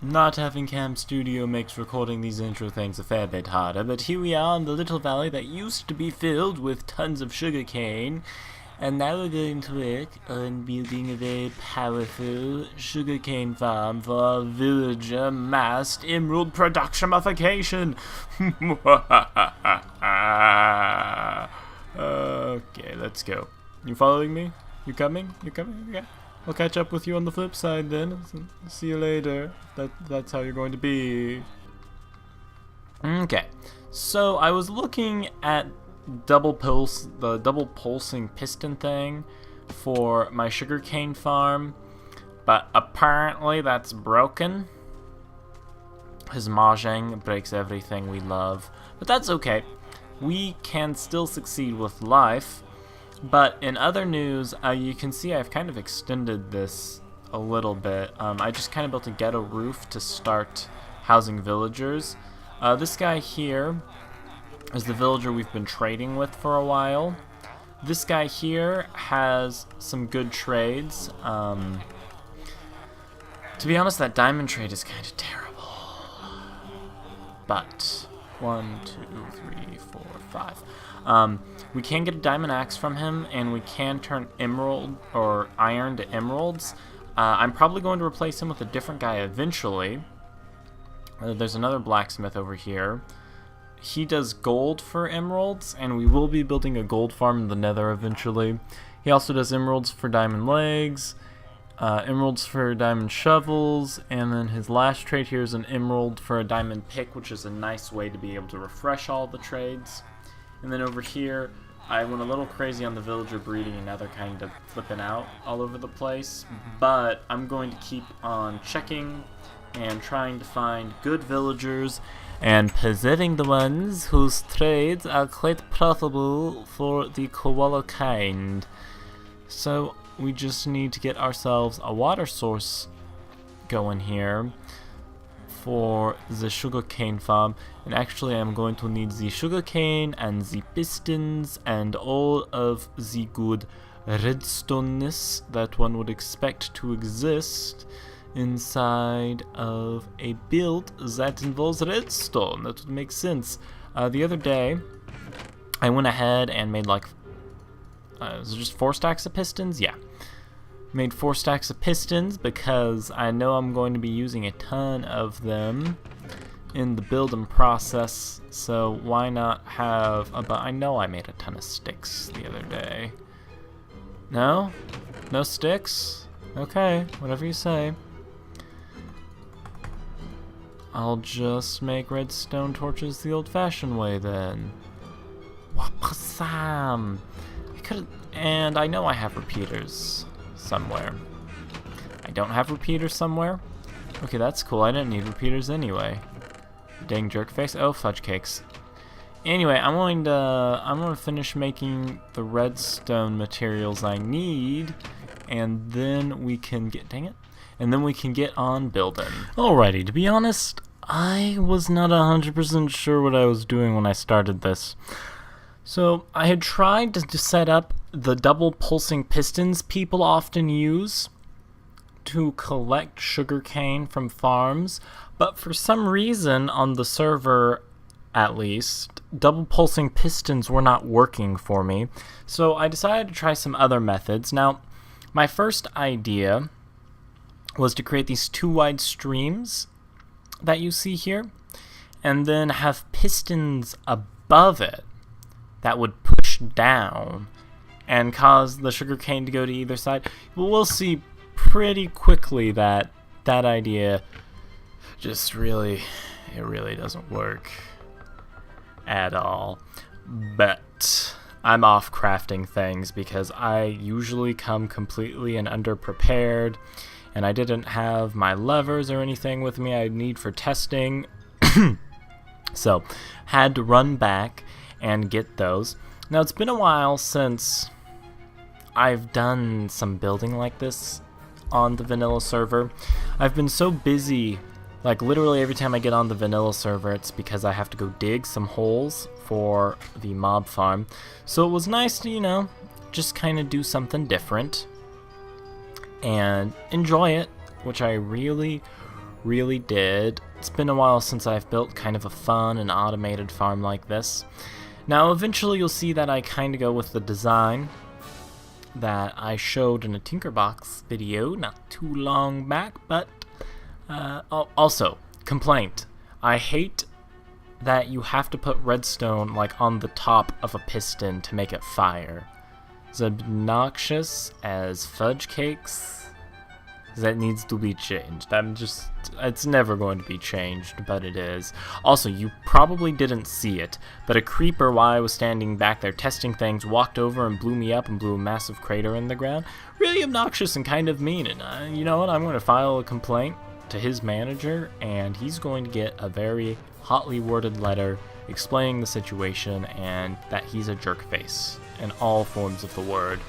Not having Cam Studio makes recording these intro things a fair bit harder, but here we are in the little valley that used to be filled with tons of sugarcane, and now we're going to work on building a very powerful sugarcane farm for our villager massed emerald productionification. Okay, let's go. You following me? You coming? You coming? Okay. I'll catch up with you on the flip side then. See you later. That's how you're going to be. Okay. So I was looking at the double pulsing piston thing for my sugarcane farm, but apparently that's broken. His mahjong breaks everything we love, but that's okay. We can still succeed with life. But in other news, you can see I've kind of extended this a little bit. I just kind of built a ghetto roof to start housing villagers. This guy here is the villager we've been trading with for a while. This guy here has some good trades. To be honest, that diamond trade is kind of terrible. But 1, 2, 3, 4, 5. We can get a diamond axe from him, and we can turn emerald or iron to emeralds. I'm probably going to replace him with a different guy eventually. There's another blacksmith over here. He does gold for emeralds, and we will be building a gold farm in the nether eventually. He also does emeralds for diamond legs, emeralds for diamond shovels, and then his last trade here is an emerald for a diamond pick, which is a nice way to be able to refresh all the trades. And then over here, I went a little crazy on the villager breeding, and now they're kind of flipping out all over the place. But I'm going to keep on checking and trying to find good villagers and preserving the ones whose trades are quite profitable for the koala kind. So we just need to get ourselves a water source going here for the sugarcane farm, and actually I'm going to need the sugarcane and the pistons and all of the good redstoneness that one would expect to exist inside of a build that involves redstone. That would make sense. The other day I went ahead and made like was it just 4 stacks of pistons? Yeah. Made 4 stacks of pistons because I know I'm going to be using a ton of them in the building process, so why not have I know I made a ton of sticks the other day. No? No sticks? Okay, whatever you say. I'll just make redstone torches the old-fashioned way then. Wapasam! And I know I have repeaters somewhere. I don't have repeaters somewhere? Okay, that's cool. I didn't need repeaters anyway. Dang jerkface. Oh, fudge cakes. Anyway, I'm going to finish making the redstone materials I need, and then we can get, dang it, and then we can get on building. Alrighty, to be honest, I was not 100% sure what I was doing when I started this. So I had tried to set up the double pulsing pistons people often use to collect sugarcane from farms, but for some reason on the server, at least, double pulsing pistons were not working for me. So I decided to try some other methods. Now, my first idea was to create these 2 wide streams that you see here, and then have pistons above it that would push down and cause the sugarcane to go to either side. But we'll see pretty quickly that that idea just really doesn't work at all. But I'm off crafting things because I usually come completely and underprepared, and I didn't have my levers or anything with me I'd need for testing. So had to run back and get those. Now it's been a while since I've done some building like this on the vanilla server. I've been so busy, like literally every time I get on the vanilla server it's because I have to go dig some holes for the mob farm. So it was nice to, you know, just kind of do something different and enjoy it, which I really Really did. It's been a while since I've built kind of a fun and automated farm like this. Now, eventually you'll see that I kind of go with the design that I showed in a Tinkerbox video not too long back, but also, complaint. I hate that you have to put redstone like on the top of a piston to make it fire. It's obnoxious as fudge cakes. That needs to be changed. It's never going to be changed, but it is. Also, you probably didn't see it, but a creeper, while I was standing back there testing things, walked over and blew me up and blew a massive crater in the ground. Really obnoxious and kind of mean, and you know what? I'm going to file a complaint to his manager, and he's going to get a very hotly worded letter explaining the situation and that he's a jerkface in all forms of the word.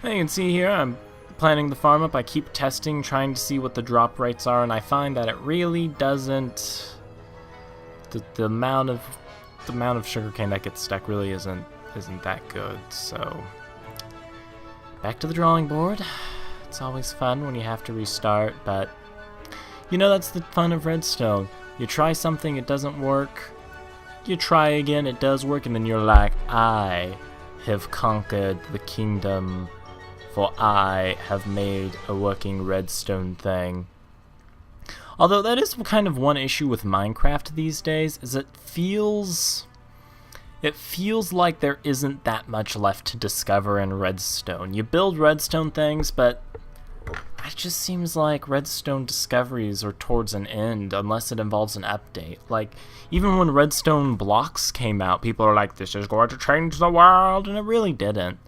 As you can see here, I'm planning the farm up. I keep testing, trying to see what the drop rates are, and I find that it really doesn't. The amount of sugarcane that gets stuck really isn't that good. So back to the drawing board. It's always fun when you have to restart, but you know that's the fun of redstone. You try something, it doesn't work. You try again, it does work, and then you're like, I have conquered the kingdom. For I have made a working redstone thing. Although that is kind of one issue with Minecraft these days, is it feels like there isn't that much left to discover in redstone. You build redstone things, but it just seems like redstone discoveries are towards an end unless it involves an update. Like, even when redstone blocks came out, people are like, this is going to change the world, and it really didn't.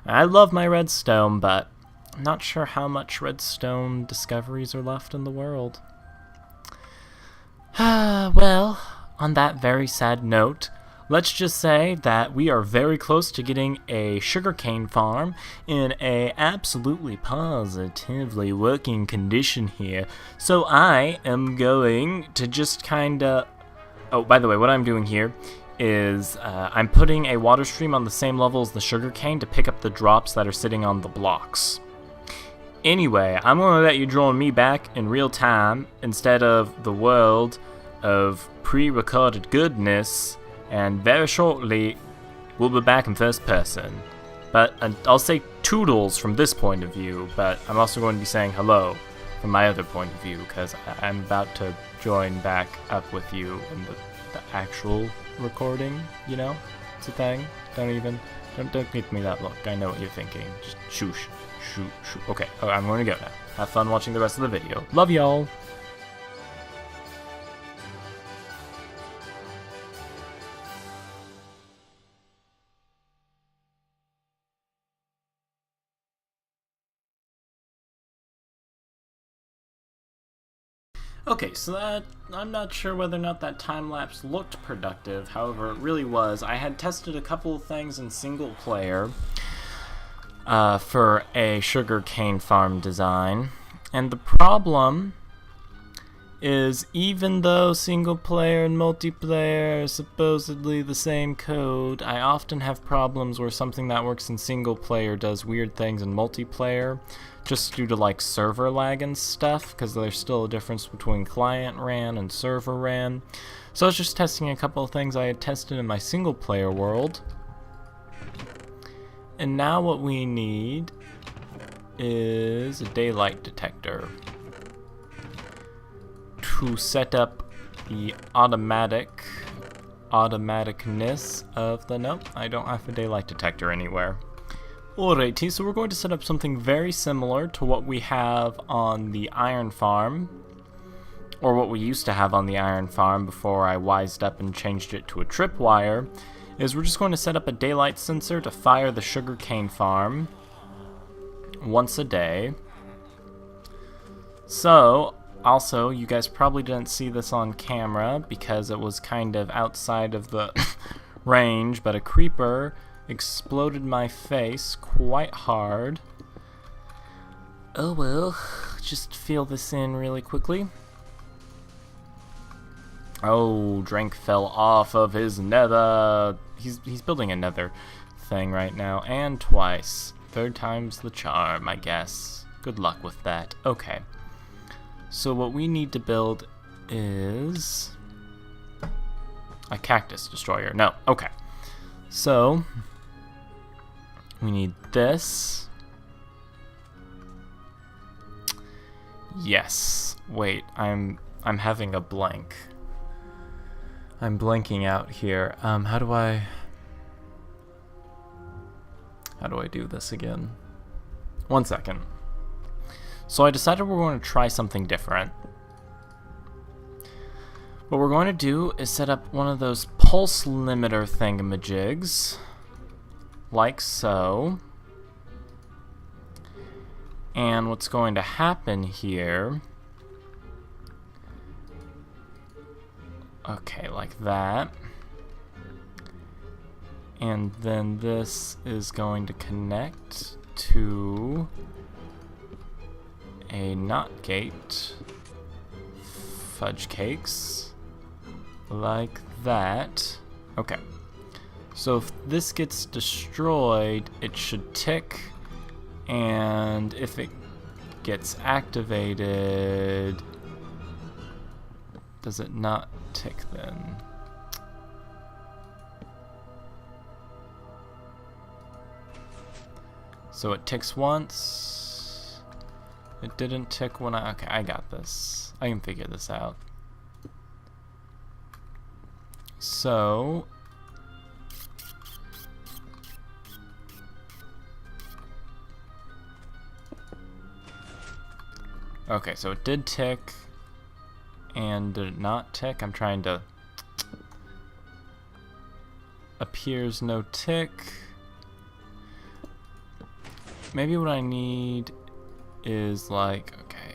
I love my redstone, but I'm not sure how much redstone discoveries are left in the world. Well, on that very sad note, let's just say that we are very close to getting a sugarcane farm in a absolutely positively working condition here. So I am going to just kinda... Oh, by the way, what I'm doing here is I'm putting a water stream on the same level as the sugarcane to pick up the drops that are sitting on the blocks. Anyway, I'm going to let you join me back in real time instead of the world of pre-recorded goodness, and very shortly we'll be back in first person. But I'll say toodles from this point of view, but I'm also going to be saying hello from my other point of view, because I'm about to join back up with you in the actual recording, you know? It's a thing. Don't give me that look. I know what you're thinking. Just shoosh. Okay, I'm going to go now. Have fun watching the rest of the video. Love y'all! Okay, so that, I'm not sure whether or not that time-lapse looked productive, however, it really was. I had tested a couple of things in single player for a sugarcane farm design, and the problem is even though single player and multiplayer are supposedly the same code, I often have problems where something that works in single player does weird things in multiplayer, just due to like server lag and stuff, because there's still a difference between client ran and server ran. So I was just testing a couple of things I had tested in my single player world. And now what we need is a daylight detector to set up the automaticness of the... Nope, I don't have a daylight detector anywhere. Alrighty, so we're going to set up something very similar to what we have on the iron farm, or what we used to have on the iron farm before I wised up and changed it to a tripwire, is we're just going to set up a daylight sensor to fire the sugarcane farm once a day. So, also, you guys probably didn't see this on camera because it was kind of outside of the range, but a creeper exploded my face quite hard. Oh well, just fill this in really quickly. Oh, Drank fell off of his nether. He's building another thing right now, and twice. Third time's the charm, I guess. Good luck with that. Okay. So what we need to build is a cactus destroyer. No, okay. So we need this. Yes. Wait, I'm having a blank. I'm blanking out here. How do I do this again? 1 second. So I decided we're going to try something different. What we're going to do is set up one of those pulse limiter thingamajigs, like so. And what's going to happen here, okay, like that. And then this is going to connect to a NOT gate, fudge cakes, like that. Okay, so if this gets destroyed, it should tick, and if it gets activated, does it not tick then? So it ticks once. It didn't tick when okay, I got this. I can figure this out. So okay, so it did tick, and did it not tick? I'm trying to... Appears no tick. Maybe what I need is like, okay,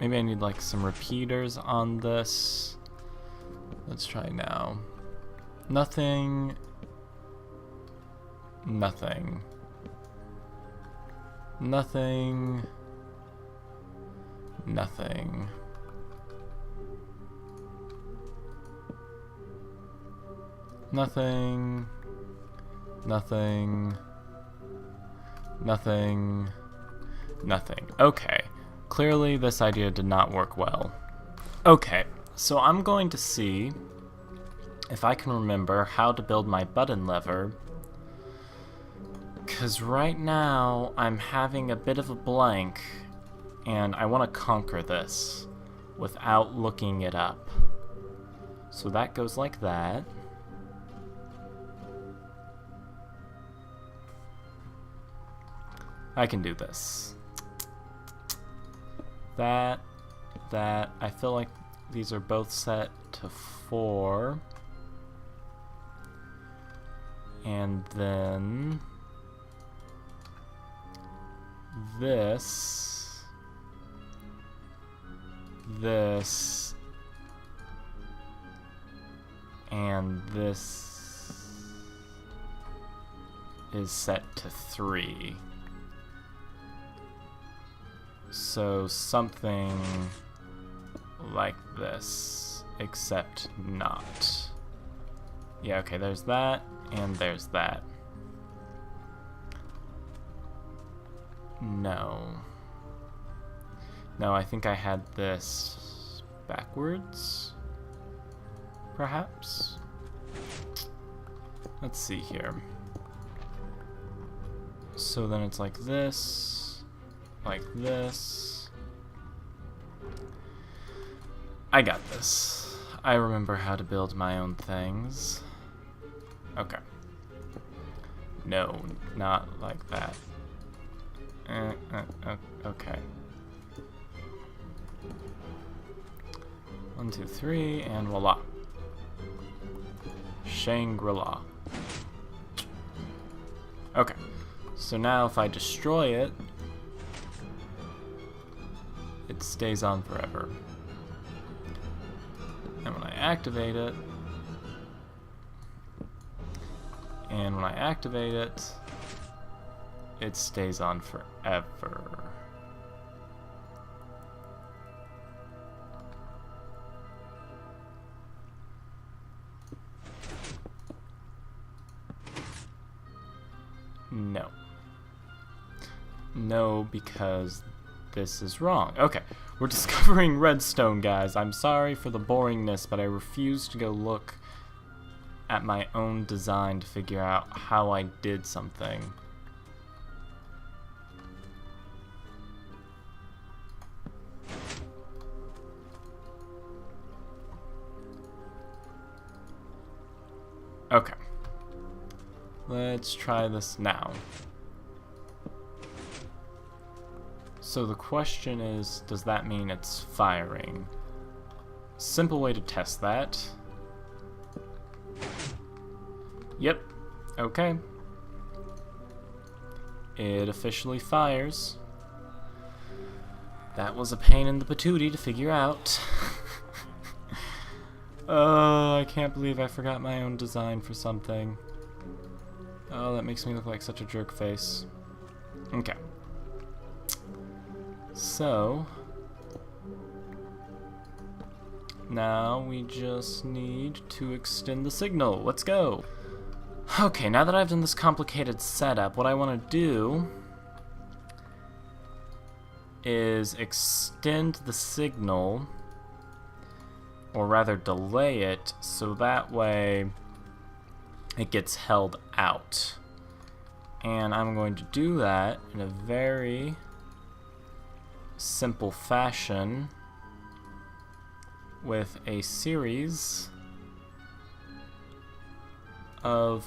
maybe I need like some repeaters on this. Let's try now. Nothing. Nothing. Nothing. Nothing. Nothing. Nothing. Nothing. Nothing. Okay. Clearly this idea did not work well. Okay, so I'm going to see if I can remember how to build my button lever, because right now I'm having a bit of a blank and I want to conquer this without looking it up. So that goes like that. I can do this. That. I feel like these are both set to 4. And then this, and this is set to 3. So something like this, except not. Yeah, okay, there's that, and there's that. No. No, I think I had this backwards, perhaps? Let's see here. So then it's like this, like this. I got this. I remember how to build my own things. Okay. No, not like that. Okay. 1, 2, 3, and voila. Shangri-La. Okay. So now if I destroy it, it stays on forever. And when I activate it, it stays on forever. No. No, because this is wrong. Okay, We're discovering redstone, guys. I'm sorry for the boringness, but I refuse to go look at my own design to figure out how I did something. Okay. Let's try this now. So the question is, does that mean it's firing? Simple way to test that. Yep. Okay. It officially fires. That was a pain in the patootie to figure out. Oh, I can't believe I forgot my own design for something. Oh, that makes me look like such a jerk face. Okay. So, now we just need to extend the signal. Let's go. Okay, now that I've done this complicated setup, what I want to do is extend the signal, or rather delay it, so that way it gets held out. And I'm going to do that in a very simple fashion with a series of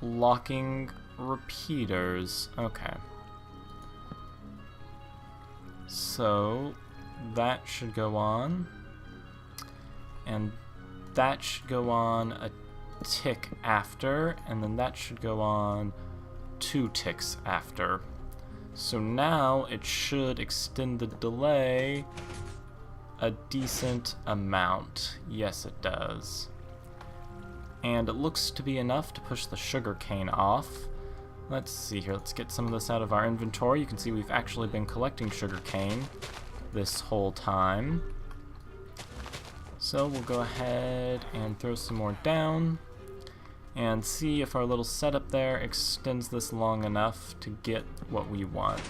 locking repeaters. Okay. So that should go on, and that should go on a tick after, and then that should go on 2 ticks after. So now it should extend the delay a decent amount. Yes, it does. And it looks to be enough to push the sugarcane off. Let's see here. Let's get some of this out of our inventory. You can see we've actually been collecting sugarcane this whole time. So we'll go ahead and throw some more down and see if our little setup there extends this long enough to get what we want.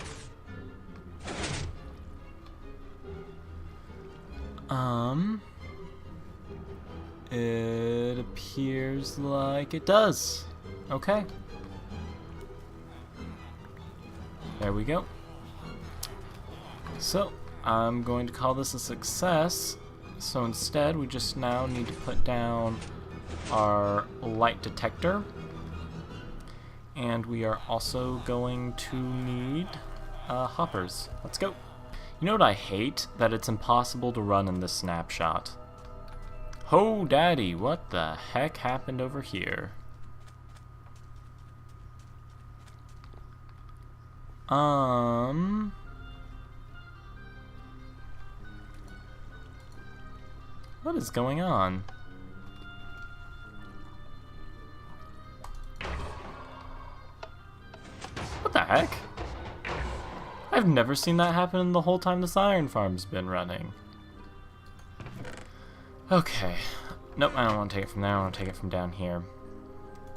It appears like it does. Okay. There we go. So, I'm going to call this a success. So instead, we just now need to put down our light detector. And we are also going to need hoppers. Let's go. You know what I hate? That it's impossible to run in this snapshot. Oh, daddy, what the heck happened over here? What is going on? What the heck? I've never seen that happen the whole time this iron farm's been running. Okay. Nope, I don't want to take it from there. I want to take it from down here.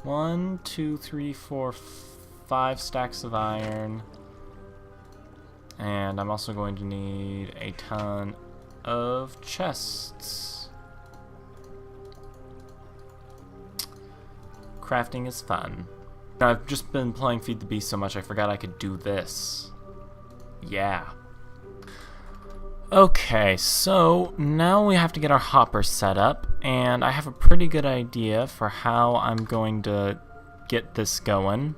1, 2, 3, 4, 5 stacks of iron. And I'm also going to need a ton of chests. Crafting is fun. I've just been playing Feed the Beast so much I forgot I could do this. Yeah. Okay, so now we have to get our hopper set up, and I have a pretty good idea for how I'm going to get this going.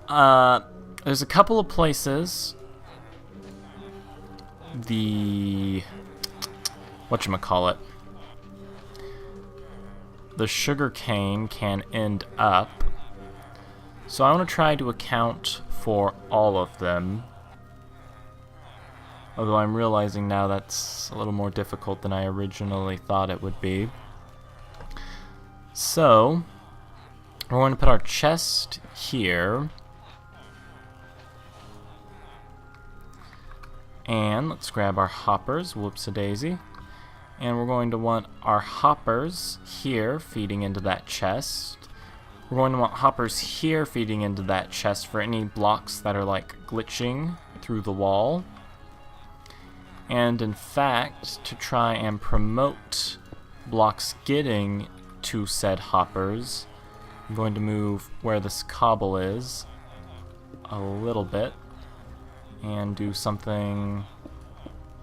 There's a couple of places the sugar cane can end up. So I want to try to account for all of them. Although I'm realizing now that's a little more difficult than I originally thought it would be. So we're going to put our chest here. And let's grab our hoppers, whoops-a-daisy. And we're going to want our hoppers here feeding into that chest. We're We're going to want hoppers here feeding into that chest for any blocks that are like glitching through the wall. And in fact, to try and promote blocks getting to said hoppers, I'm going to move where this cobble is a little bit and do something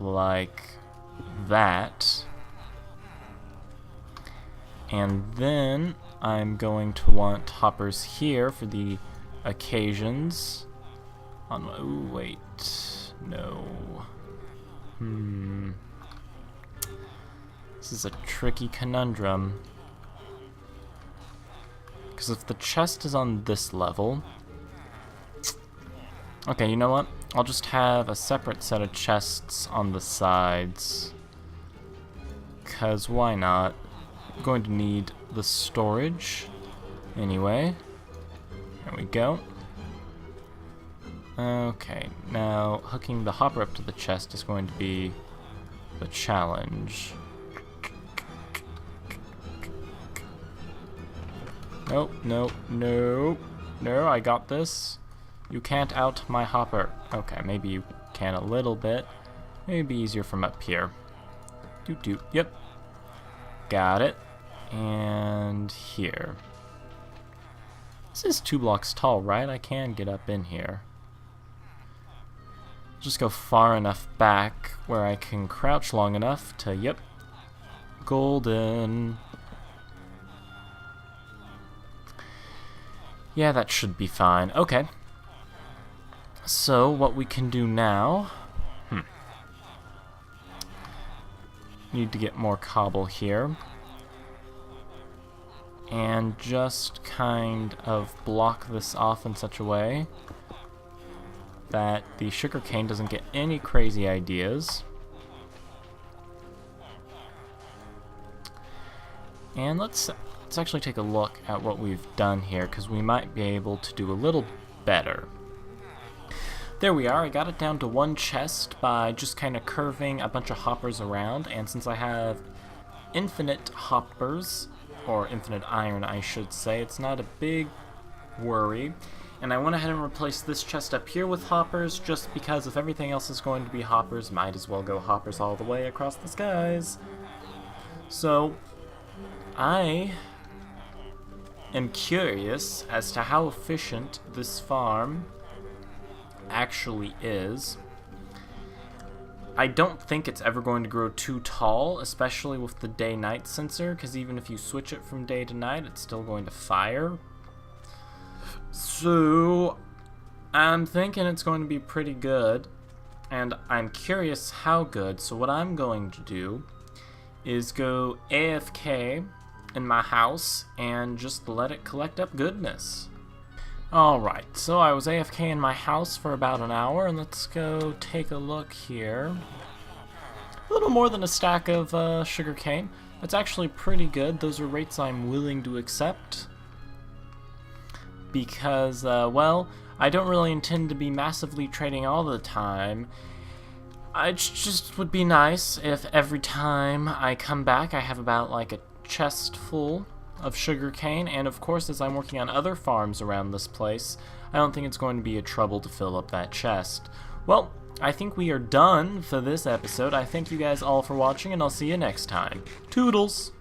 like that. And then I'm going to want hoppers here for the occasions. Ooh, wait. No. This is a tricky conundrum. Because if the chest is on this level... Okay, you know what? I'll just have a separate set of chests on the sides. Because why not? I'm going to need the storage. Anyway. There we go. Okay, now hooking the hopper up to the chest is going to be the challenge. Nope, nope, nope. No, I got this. You can't out my hopper. Okay, maybe you can a little bit. Maybe easier from up here. Doop doop. Yep. Got it. And here. This is 2 blocks tall, right? I can get up in here. Just go far enough back where I can crouch long enough to, yep, golden. Yeah, that should be fine. Okay. So, what we can do now... Need to get more cobble here. And just kind of block this off in such a way that the sugarcane doesn't get any crazy ideas. And let's actually take a look at what we've done here, because we might be able to do a little better. There we are. I got it down to 1 chest by just kind of curving a bunch of hoppers around, and since I have infinite hoppers, or infinite iron I should say, it's not a big worry. And I went ahead and replaced this chest up here with hoppers, just because if everything else is going to be hoppers, might as well go hoppers all the way across the skies. So, I am curious as to how efficient this farm actually is. I don't think it's ever going to grow too tall, especially with the day-night sensor, because even if you switch it from day to night, it's still going to fire. So, I'm thinking it's going to be pretty good, and I'm curious how good. So what I'm going to do is go AFK in my house and just let it collect up goodness. Alright, so I was AFK in my house for about an hour, and let's go take a look here. A little more than a stack of sugarcane. That's actually pretty good. Those are rates I'm willing to accept. Because, well, I don't really intend to be massively trading all the time. It just would be nice if every time I come back I have about like a chest full of sugarcane, and of course as I'm working on other farms around this place, I don't think it's going to be a trouble to fill up that chest. Well, I think we are done for this episode. I thank you guys all for watching, and I'll see you next time. Toodles!